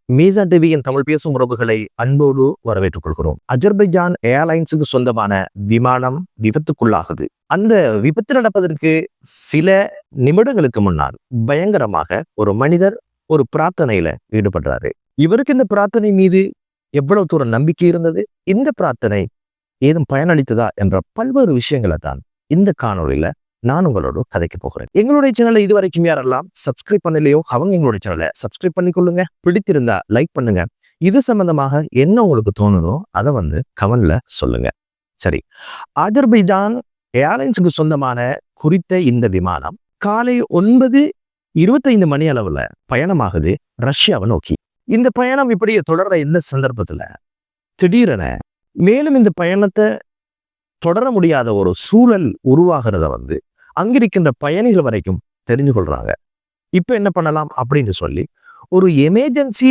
மீசான் டிவியின் தமிழ் பேசும் உறவுகளை அன்போடு வரவேற்றுக் கொள்கிறோம். அஜர்பைஜான் ஏர்லைன்ஸுக்கு சொந்தமான விமானம் விபத்துக்குள்ளாகுது. அந்த விபத்து நடப்பதற்கு சில நிமிடங்களுக்கு முன்னால் பயங்கரமாக ஒரு மனிதர் ஒரு பிரார்த்தனையில ஈடுபடுறாரு. இவருக்கு இந்த பிரார்த்தனை மீது எவ்வளவு தூரம் நம்பிக்கை இருந்தது, இந்த பிரார்த்தனை ஏதும் பயனளித்ததா என்ற பல்வேறு விஷயங்களை தான் இந்த காணொலியில நான் உங்களோட கதைக்க போகிறேன். எங்களுடைய சேனலை இதுவரைக்கும் யாரெல்லாம் சப்ஸ்கிரைப் பண்ணலையோ அவங்க எங்களுடைய சேனலை சப்ஸ்கிரைப் பண்ணிக்கொள்ளுங்க. பிடித்திருந்தா லைக் பண்ணுங்க. இது சம்பந்தமாக என்ன உங்களுக்கு தோணுதோ அதை கமெண்ட்ல சொல்லுங்க. சரி, அஜர்பைஜான் ஏர்லைன்ஸுக்கு சொந்தமான குறித்த இந்த விமானம் காலை 9:25 மணி அளவுல பயணமாகுது ரஷ்யாவை நோக்கி. இந்த பயணம் இப்படி தொடர்ற இந்த சந்தர்ப்பத்துல திடீரென மேலும் இந்த பயணத்தை தொடர முடியாத ஒரு சூழல் உருவாகிறத அங்கிருக்கின்ற பயணிகள் வரைக்கும் தெரிஞ்சு கொள்றாங்க. இப்ப என்ன பண்ணலாம் அப்படின்னு சொல்லி ஒரு எமர்ஜென்சி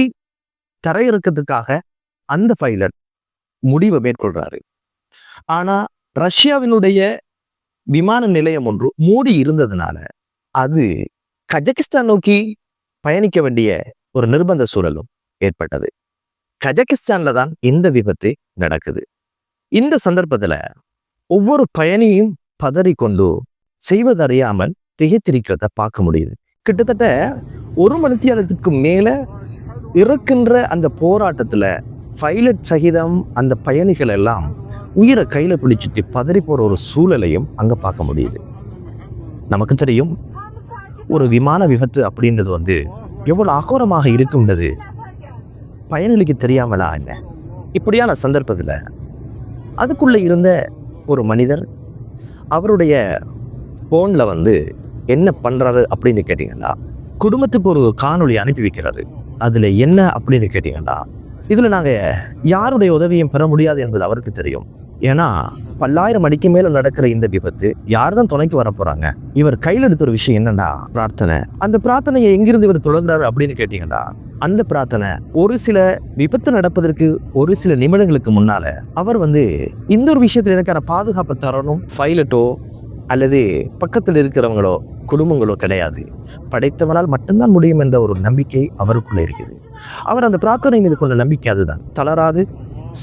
தரையிறக்கத்துக்காக அந்த பைலட் முடிவை மேற்கொள்றாரு. ஆனா ரஷ்யாவினுடைய விமான நிலையம் ஒன்று மூடி இருந்ததுனால அது கஜகிஸ்தான் நோக்கி பயணிக்க வேண்டிய ஒரு நிர்பந்த சூழலும் ஏற்பட்டது. கஜகிஸ்தான்ல தான் இந்த விபத்து நடக்குது. இந்த சந்தர்ப்பத்துல ஒவ்வொரு பயணியும் பதறிக்கொண்டு செய்வதறியாமல் திகைத்திருக்கிறத பார்க்க முடியுது. கிட்டத்தட்ட 1 மணித்தியாலத்துக்கு மேல இருக்கின்ற அந்த போராட்டத்துல பைலட் சகிதம் அந்த பயணிகள் எல்லாம் உயிரை கையில பிடிச்சிட்டு பதறி போற ஒரு சூழலையும் அங்க பார்க்க முடியுது. நமக்கு தெரியும், ஒரு விமான விபத்து அப்படின்றது எவ்வளவு அகோரமாக இருக்கும்ன்றது பயணிகளுக்கு தெரியாமலா என்ன? இப்படியான சந்தர்ப்பத்துல அதுக்குள்ள இருந்த ஒரு மனிதர் அவருடைய போன்ல என்ன பண்றாரு அப்படின்னு கேட்டீங்கன்னா, குடும்பத்துக்கு ஒரு காணொளி அனுப்பி வைக்கிறாரு. அதுல என்ன அப்படின்னு கேட்டீங்கன்னா, இதுல நாங்க யாருடைய உதவியும் பெற முடியாது என்பது அவருக்கு தெரியும். ஏன்னா பல்லாயிரம் அடிக்கு மேல நடக்கிற இந்த விபத்து யார் தான் துணைக்கு வர போறாங்க? இவர் கையில் எடுத்த ஒரு விஷயம் என்னன்னா பிரார்த்தனை. அந்த பிரார்த்தனையை எங்கிருந்து இவர் தொடர்ந்தாரு அப்படின்னு கேட்டீங்கன்னா, அந்த பிரார்த்தனை ஒரு சில விபத்து நடப்பதற்கு ஒரு சில நிமிடங்களுக்கு முன்னால அவர் இந்த ஒரு விஷயத்துல எனக்கான பாதுகாப்பு தரணும், பைலட்டோ அல்லது பக்கத்தில் இருக்கிறவங்களோ குடும்பங்களோ கிடையாது, படைத்தவனால் மட்டும்தான் முடியும் என்ற ஒரு நம்பிக்கை அவருக்குள்ள இருக்குது. அவர் அந்த பிரார்த்தனை மீது கொண்ட நம்பிக்கை அதுதான். தளராது,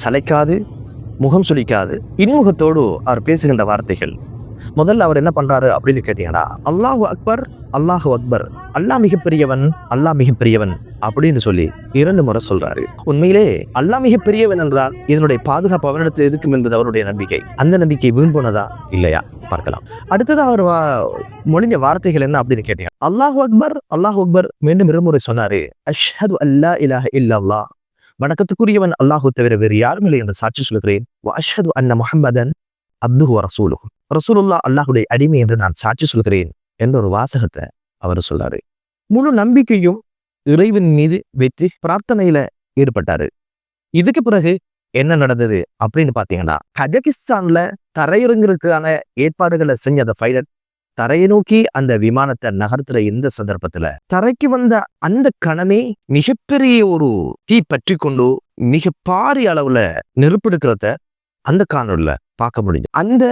சளைக்காது, முகம் சுளிக்காது, இன்முகத்தோடு அவர் பேசுகின்ற வார்த்தைகள். முதல்ல அவர் என்ன பண்றாரு அப்படின்னு கேட்டீங்கன்னா, அல்லாஹு அக்பர், அல்லாஹு அக்பர், அல்லாஹ் மிகப்பெரியவன், அல்லாஹ் மிகப்பெரியவன் அப்படின்னு சொல்லி 2 முறை சொல்றாரு. உண்மையிலே அல்லாஹ் மிகப்பெரியவன் என்றால் இதனுடைய பாதுகாப்பு அவரிடத்தில் இருக்கும் என்பது அவருடைய நம்பிக்கை. அந்த நம்பிக்கை வீண் போனதா இல்லையா பார்க்கலாம். அடுத்தது அவர் மொழிஞ்ச வார்த்தைகள் என்ன அப்படின்னு கேட்டீங்க, அல்லாஹு அக்பர், அல்லாஹு அக்பர் மீண்டும் 2 முறை சொன்னாரு. அஷ்ஹது அல்லா இலாஹ இல்லல்லாஹ், வணக்கத்துக்குரியவன் அல்லாஹு தவிர வேறு யாரும் இல்லை என்று சாட்சி சொல்கிறேன். அஷ்ஹது அன்ன முஹம்மதன் அப்துஹு வ ரசூலுஹு, ரசூலுல்லாஹ் அல்லாஹுடைய அடிமை என்று நான் சாட்சி சொல்கிறேன் என்ற ஒரு வாசகத்தை அவர் சொல்றாரு. முழு நம்பிக்கையும் இறைவன் மீது வைத்து பிரார்த்தனையில ஈடுபட்டாரு. இதுக்கு பிறகு என்ன நடந்தது அப்படின்னு பாத்தீங்கன்னா, கஜகிஸ்தான்ல தரையிறங்கிறதுக்கான ஏற்பாடுகளை செஞ்ச அந்த பைலட் தரையை நோக்கி அந்த விமானத்தை நகர்த்துற இந்த சந்தர்ப்பத்துல தரைக்கு வந்த அந்த கணமே மிகப்பெரிய ஒரு தீ பற்றி கொண்டு மிக பாரிய அளவுல நெருப்பெடுக்கிறத அந்த காணொலியில பார்க்க முடியும். அந்த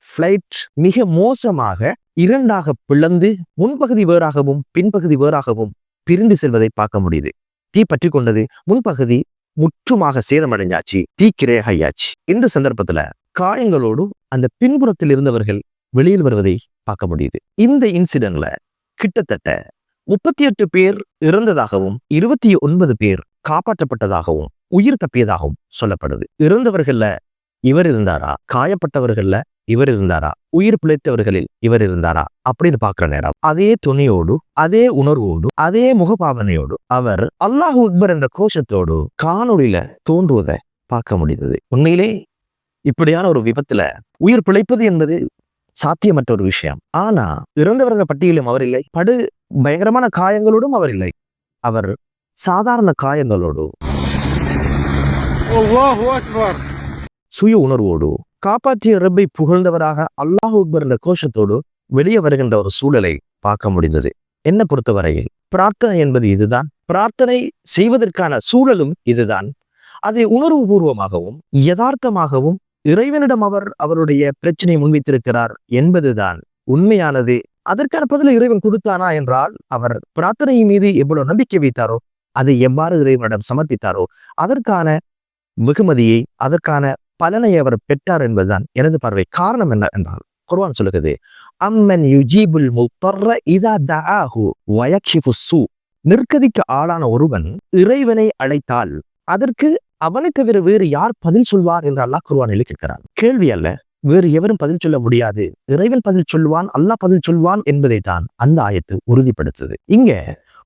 பிளைட் மிக மோசமாக 2ஆக பிளந்து முன்பகுதி வேறாகவும் பின்பகுதி வேறாகவும் பிரிந்து செல்வதை பார்க்க முடியுது. தீ பற்றி கொண்டது, முன்பகுதி முற்றுமாக சேதமடைஞ்சாச்சு, தீக்கிரையாச்சு. இந்த சந்தர்ப்பத்துல காயங்களோடு அந்த பின்புறத்தில் இருந்தவர்கள் வெளியில் வருவதை பார்க்க முடியுது. இந்த இன்சிடென்ட்ல கிட்டத்தட்ட 38 பேர் இறந்ததாகவும் 29 பேர் காப்பாற்றப்பட்டதாகவும் உயிர் தப்பியதாகவும் சொல்லப்படுது. இறந்தவர்கள்ல இவர் இருந்தாரா, காயப்பட்டவர்கள்ல இவர் இருந்தாரா, உயிர் பிழைத்தவர்களில் இவர் இருந்தாரா அப்படின்னு பார்க்கிற நேரம் அதே துணியோடு, அதே உணர்வோடு, அதே முகபாவனையோடு அவர் அல்லாஹு அக்பர் என்ற கோஷத்தோடு காணொலியில தோன்றுவதை பார்க்க முடிந்தது. உண்மையிலே இப்படியான ஒரு விபத்துல உயிர் பிழைப்பது என்பது சாத்தியமற்ற ஒரு விஷயம். ஆனா இறந்தவர்கள் பட்டியலும் அவர் இல்லை, படு பயங்கரமான காயங்களோடும் அவர் இல்லை. அவர் சாதாரண காயங்களோடு சுய உணர்வோடு காப்பாற்றிய ரப்பை புகழ்ந்தவராக அல்லாஹு அக்பர் என்ற கோஷத்தோடு வெளியே வருகின்ற ஒரு சூழலை பார்க்க முடிந்தது. என்ன பொறுத்தவரையில் பிரார்த்தனை என்பது இதுதான், பிரார்த்தனை செய்வதற்கான சூழலும் இதுதான். அதை உணர்வு பூர்வமாகவும் யதார்த்தமாகவும் இறைவனிடம் அவருடைய பிரச்சனையை முன்வைத்திருக்கிறார் என்பதுதான் உண்மையானது. அதற்கான பதில இறைவன் கொடுத்தானா என்றால் அவர் பிரார்த்தனை மீது எவ்வளவு நம்பிக்கை வைத்தாரோ அதை எவ்வாறு இறைவனிடம் சமர்ப்பித்தாரோ அதற்கான வெகுமதியை, அதற்கான பலனை அவர் பெற்றார் என்பதுதான் எனது பார்வை. காரணம் என்ன என்றால், குர்ஆன் சொல்லுகிறது, அம்மன் யுஜீபுல் முத்தர்ர இதா தஆஹு வயக்ஷிஃபு ஸூ. நிர்கதிக்கு ஆளான ஒருவன் இறைவனை அழைத்தால் அதற்கு அவனுக்கு வேறு யார் பதில் சொல்வார் என்று அல்லாஹ் குர்ஆனில் கேட்கிறான். கேள்வி அல்ல, வேறு எவரும் பதில் சொல்ல முடியாது, இறைவன் பதில் சொல்வான், அல்லாஹ் பதில் சொல்வான் என்பதை தான் அந்த ஆயத்து உறுதிப்படுத்துது. இங்க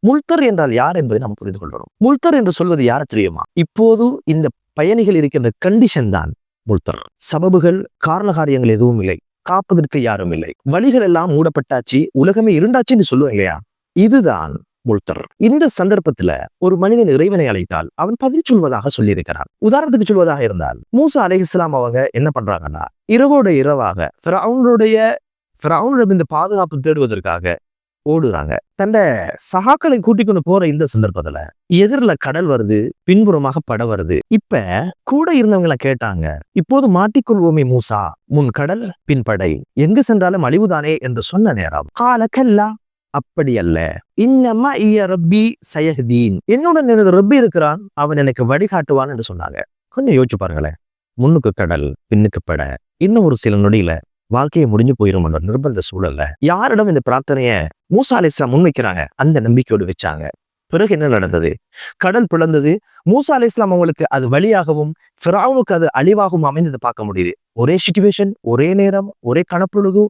முல்தர் என்றால் யார் என்பதை நாம் புரிந்து கொள்கிறோம். முல்தர் என்று சொல்வது யார் தெரியுமா? இப்போது இந்த பயணிகள் இருக்கின்ற கண்டிஷன் தான் முல்தர். சபபுகள், காரண காரியங்கள் எதுவும் இல்லை, காப்பதற்கு யாரும் இல்லை, வழிகள் எல்லாம் மூடப்பட்டாச்சு, உலகமே இருண்டாச்சுன்னு சொல்லுவோம் இல்லையா? இதுதான் முல்தர். இந்த சந்தர்ப்பத்துல ஒரு மனிதன் இறைவனை அழைத்தால் அவன் பதில் சொல்வதாக சொல்லியிருக்கிறார். உதாரணத்துக்கு சொல்வதாக இருந்தால், மூசா அலைஹிஸ்ஸலாம் அவங்க என்ன பண்றாங்கன்னா, இரவோட இரவாக ஃபிரௌனிடம் இந்த பாதுகாப்பு தேடுவதற்காக ஓடுறாங்க. தன்னை சகாக்களை கூட்டிக் கொண்டு போற இந்த சந்தர்ப்பத்துல எதிரில கடல் வருது, பின்புறமாக படை வருது. இப்ப கூட இருந்தவங்களை கேட்டாங்க, இப்போது மாட்டிக்கொள்வோமே மூசா, முன் கடல் பின் படை, எங்கு சென்றாலும் அழிவுதானே என்று சொன்ன நேரம், காலக்கல்லா, அப்படி அல்ல, இன்னமா இய ரப்பி சயஹ்தீன், என்னுடன் எனது ரப்பி இருக்கிறான், அவன் எனக்கு வழிகாட்டுவான் என்று சொன்னாங்க. கொஞ்சம் யோசிச்சு பாருங்களேன், முன்னுக்கு கடல் பின்னுக்கு படை, இன்னும் ஒரு சில நொடியில வாழ்க்கையை முடிஞ்சு போயிரும் என்ற நிர்பந்த சூழல்ல யாரிடம் இந்த பிரார்த்தனைய மூசா அலைஹிஸ்ஸலாம் முன்வைக்கிறாங்க? அந்த நம்பிக்கையோடு வச்சாங்க. பிறகு என்ன நடந்தது? கடல் பிளந்தது. மூசா அலைஹிஸ்ஸலாம் அவங்களுக்கு அது வழியாகவும் ஃபிரௌனுக்கு அது அழிவாகவும் அமைந்ததை பார்க்க முடியுது. ஒரே சிச்சுவேஷன், ஒரே நேரம், ஒரே கணப்பொழுது,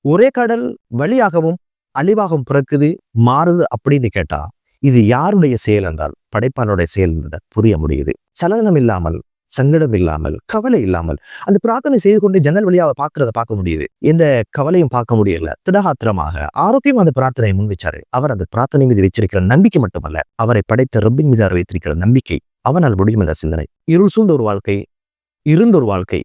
ஒரே கடல் வழியாகவும் அழிவாகவும் பிறக்குது, மாறுது. அப்படின்னு கேட்டா இது யாருடைய செயல் என்றால் படைப்பாளருடைய செயல் என்பதை புரிய முடியுது. சலனம் இல்லாமல், சங்கடம் இல்லாமல், கவலை இல்லாமல் அந்த பிரார்த்தனை செய்து கொண்டு ஜன்னல் வழியாக பார்க்க முடியுது. எந்த கவலையும் பார்க்க முடியல. திடகாத்திரமாக ஆரோக்கியம் அந்த பிரார்த்தனையை முன் வச்சாரு. அவர் அந்த பிரார்த்தனை மீது வச்சிருக்கிற நம்பிக்கை மட்டுமல்ல, அவரை படைத்த ரப்பின் மீது அவர் வைத்திருக்கிற நம்பிக்கை, அவனால் முடியும் என்ற சிந்தனை. இருள் சூழ்ந்த ஒரு வாழ்க்கை, இருண்ட ஒரு வாழ்க்கை,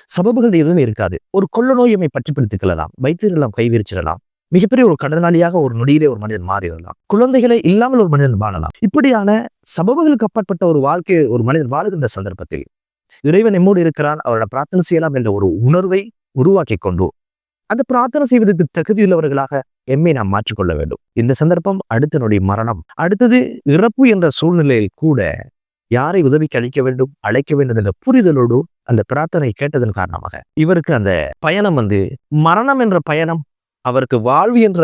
சபபுகள் எதுவுமே இருக்காது. ஒரு கொள்ள நோய் எம்மை பற்றி பிடித்துக் கொள்ளலாம், வைத்தியரெல்லாம் கைவிரிச்சிடலாம், மிகப்பெரிய ஒரு கடனாளியாக ஒரு நொடியிலே ஒரு மனிதன் மாறிடலாம், குழந்தைகளை இல்லாமல் ஒரு மனிதன் வாழலாம். இப்படியான சபபுகளுக்கு அப்பாற்பட்ட ஒரு வாழ்க்கையை ஒரு மனிதன் வாழுகின்ற சந்தர்ப்பத்தில் இறைவன் எம்மோடு இருக்கிறான், அவரோட பிரார்த்தனை செய்யலாம் என்ற ஒரு உணர்வை உருவாக்கி கொண்டு அந்த பிரார்த்தனை செய்வதற்கு தகுதியுள்ளவர்களாக எம்மை நாம் மாற்றிக்கொள்ள வேண்டும். இந்த சந்தர்ப்பம் அடுத்த நொடி மரணம், அடுத்தது இறப்பு என்ற சூழ்நிலையில் கூட யாரை உதவிக்கு அழைக்க வேண்டும் என்ற புரிதலோடு அந்த பிரார்த்தனை கேட்டதன் காரணமாக இவருக்கு அந்த பயணம் மரணம் என்ற பயணம் அவருக்கு வாழ்வு என்ற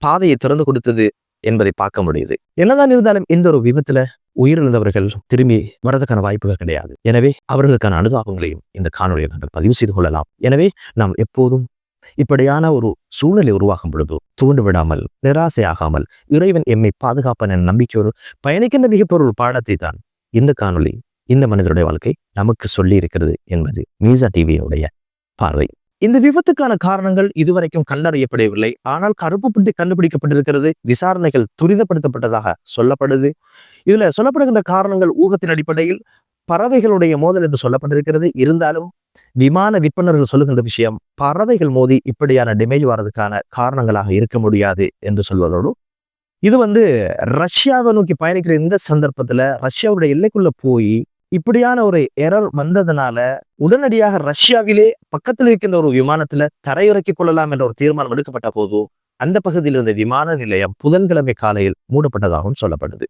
பாதையை திறந்து கொடுத்தது என்பதை பார்க்க முடியுது. என்னதான் இருந்தாலும் இந்த ஒரு விபத்துல உயிரிழந்தவர்கள் திரும்பி வரதுக்கான வாய்ப்புகள் கிடையாது. எனவே அவர்களுக்கான அனுதாபங்களையும் இந்த காணொலியை நாங்கள் பதிவு செய்து கொள்ளலாம். எனவே நாம் எப்போதும் இப்படியான ஒரு சூழ்நிலை உருவாகும் பொழுது தூண்டு விடாமல், நிராசையாகாமல், இறைவன் எம்மை பாதுகாப்பான நம்பிக்கையோடு பயணிக்கின்ற மிகப்பெரிய ஒரு பாடத்தை தான் இந்த காணொலி, இந்த மனிதனுடைய வாழ்க்கை நமக்கு சொல்லி இருக்கிறது என்பது மீசா டிவியினுடைய பார்வை. இந்த விபத்துக்கான காரணங்கள் இதுவரைக்கும் கண்டறியப்படவில்லை. ஆனால் கருப்பு புள்ளி கண்டுபிடிக்கப்பட்டிருக்கிறது. விசாரணைகள் துரிதப்படுத்தப்பட்டதாக சொல்லப்படுது. இதுல சொல்லப்படுகின்ற காரணங்கள் ஊகத்தின் அடிப்படையில் பறவைகளுடைய மோதல் என்று சொல்லப்பட்டிருக்கிறது. இருந்தாலும் விமான விற்பனர்கள் சொல்லுகின்ற விஷயம், பறவைகள் மோதி இப்படியான டேமேஜ் வர்றதுக்கான காரணங்களாக இருக்க முடியாது என்று சொல்வதோடு, இது ரஷ்யாவை நோக்கி பயணிக்கிற இந்த சந்தர்ப்பத்துல ரஷ்யாவுடைய எல்லைக்குள்ள போய் இப்படியான ஒரு எரர் வந்ததுனால உடனடியாக ரஷ்யாவிலே பக்கத்தில் இருக்கின்ற ஒரு விமானத்துல தரையிறக்கிக் கொள்ளலாம் என்ற ஒரு தீர்மானம் எடுக்கப்பட்ட போது அந்த பகுதியில் இருந்த விமான நிலையம் புதன்கிழமை காலையில் மூடப்பட்டதாகவும் சொல்லப்படுது.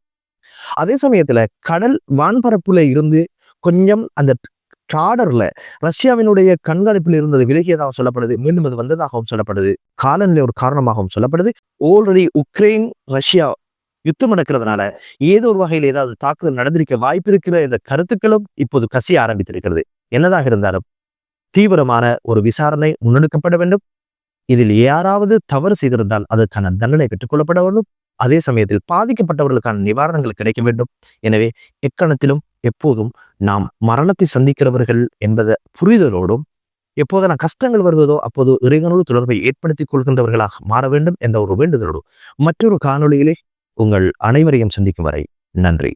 அதே சமயத்துல கடல் வான்பரப்புல இருந்து கொஞ்சம் அந்த ட்ராடர்ல ரஷ்யாவினுடைய கண்காணிப்பில் இருந்தது விலகியதாக சொல்லப்படுது. மீண்டும் அது வந்ததாகவும் சொல்லப்படுது. காலநிலை ஒரு காரணமாகவும் சொல்லப்படுது. ஆல்ரெடி உக்ரைன் ரஷ்யா யுத்தம் நடக்கிறதுனால ஏதோ ஒரு வகையில் ஏதாவது தாக்குதல் நடந்திருக்க வாய்ப்பு இருக்கிற என்ற கருத்துக்களும் இப்போது கசிய ஆரம்பித்திருக்கிறது. என்னதாக இருந்தாலும் தீவிரமான ஒரு விசாரணை முன்னெடுக்கப்பட வேண்டும். இதில் யாராவது தவறு செய்திருந்தால் அதற்கான தண்டனை பெற்றுக் கொள்ளப்பட வேண்டும். அதே சமயத்தில் பாதிக்கப்பட்டவர்களுக்கான நிவாரணங்கள் கிடைக்க வேண்டும். எனவே எக்கணத்திலும் எப்போதும் நாம் மரணத்தை சந்திக்கிறவர்கள் என்பதை புரிதலோடும், எப்போதெல்லாம் கஷ்டங்கள் வருவதோ அப்போது இறைவனோடு தொடர்பை ஏற்படுத்திக் கொள்கின்றவர்களாக மாற வேண்டும் என்ற ஒரு வேண்டுதலோடு மற்றொரு காணொளியிலே உங்கள் அனைவரையும் சந்திக்கும் வரை நன்றி.